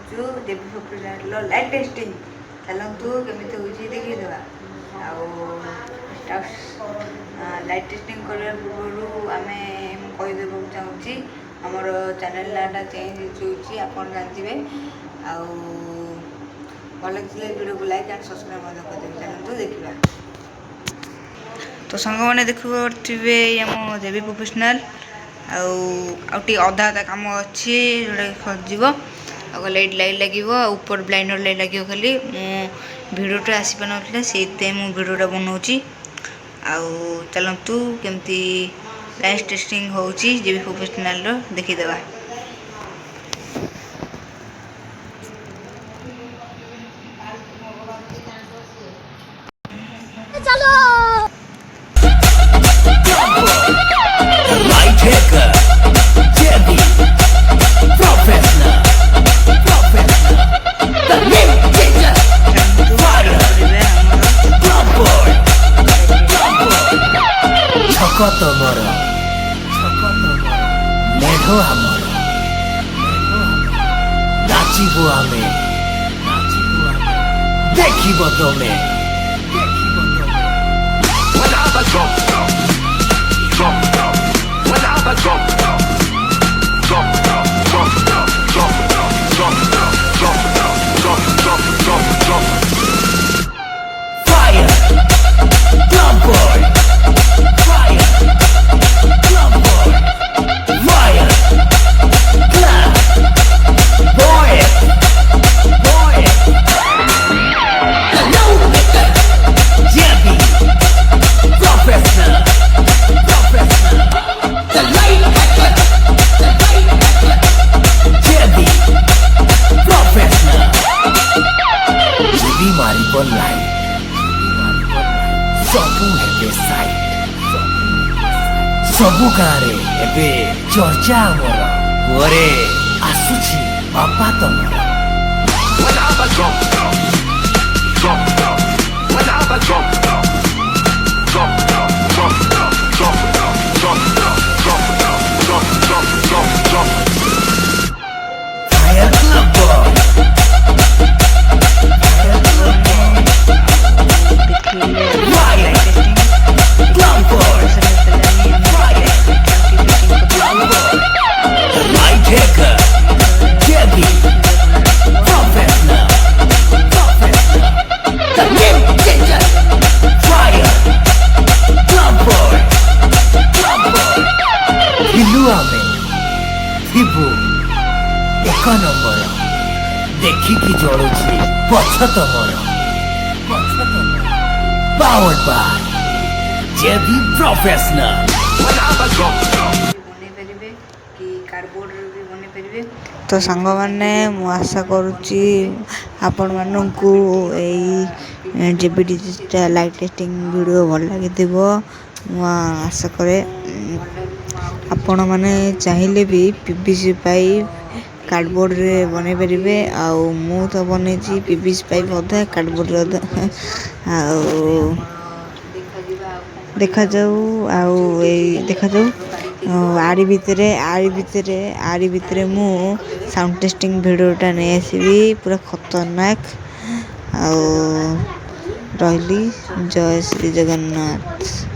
କରୁଛୁ ଦେବୀ ପପୁଲାରର light testing. ଚାଲନ୍ତୁ କେମିତି ହେଉଛି ଦେଖିଦେବା। ଆଉ ଲାଇଟ୍ ଟେଷ୍ଟିଂ କରିବା ପୂର୍ବରୁ ମୁଁ କହିଦେବାକୁ ଚାହୁଁଛି ଆମର ଚ୍ୟାନେଲ୍ ନାଁଟା ଚେଞ୍ଜ ହେଉଛି, ଆପଣ ଜାଣିଥିବେ। ଆଉ ଭଲ ଲାଗିଥିଲେ ଭିଡ଼ିଓକୁ ଲାଇକ୍ ଆଣ୍ଡ ସବସ୍କ୍ରାଇବ୍ ମଧ୍ୟ କରିଦେବେ। ଚାଲନ୍ତୁ ଦେଖିବା। ତ ସାଙ୍ଗମାନେ ଦେଖିପାରୁଥିବେ ଆମ ଦେବୀ ପ୍ରୋଫେସନାଲ ଆଉ ଟିକେ ଅଧା କାମ ଅଛି ଯେଉଁଟାକି ସରିଯିବ। ଆଉ ଲାଇଟ୍ ଲାଗିବ, ଆଉ ଉପର ବ୍ଲାଇଣ୍ଡର ଲାଇଟ୍ ଲାଗିବ। ଖାଲି ମୁଁ ଭିଡ଼ିଓଟା ଆସିପାରୁନଥିଲା, ସେଇଥିପାଇଁ ମୁଁ ଭିଡ଼ିଓଟା ବନାଉଛି। ଆଉ ଚାଲନ୍ତୁ କେମିତି ଲାଇଟ୍ ଟେଷ୍ଟିଂ ହେଉଛି ଦେବୀ ପ୍ରୋଫେସନାଲର ଦେଖିଦେବା। ତମର ମେଢ ଆମର ନାଚିବୁ ଆମେ ଦେଖିବ ତମେ। ସବୁ ଗାଁରେ ଏବେ ଚର୍ଚ୍ଚା ଆମର ପରେ ଆସୁଛି ବାପା ତମର। ଏକ ନମ୍ବର ଦେଖିକି ଜଳୁଛି ପଛ ତମର। Powered by JB professional. ବନେଇ ପାରିବେ କି କାର୍ଡବୋର୍ଡରେ ବି ବନେଇ ପାରିବେ। ତ ସାଙ୍ଗମାନେ ମୁଁ ଆଶା କରୁଛି ଆପଣମାନଙ୍କୁ ଏଇ JB digital light testing video ଭଲ ଲାଗିଥିବ। ମୁଁ ଆଶା କରେ ଆପଣମାନେ ଚାହିଁଲେ ବି PVC ପାଇପ୍ କାର୍ଡବୋର୍ଡରେ ବନେଇ ପାରିବେ। ଆଉ ମୁଁ ତ ବନେଇଛି PVC ପାଇପ୍ ଅଧା, କାର୍ଡବୋର୍ଡରେ ଅଧା। ଆଉ ଦେଖାଯାଉ ଆରି ଭିତରେ ମୁଁ ସାଉଣ୍ଡ ଟେଷ୍ଟିଂ ଭିଡ଼ିଓଟା ନେଇ ଆସିବି ପୁରା ଖତରନାକ। ଆଉ ରହିଲି, ଜୟ ଶ୍ରୀ ଜଗନ୍ନାଥ।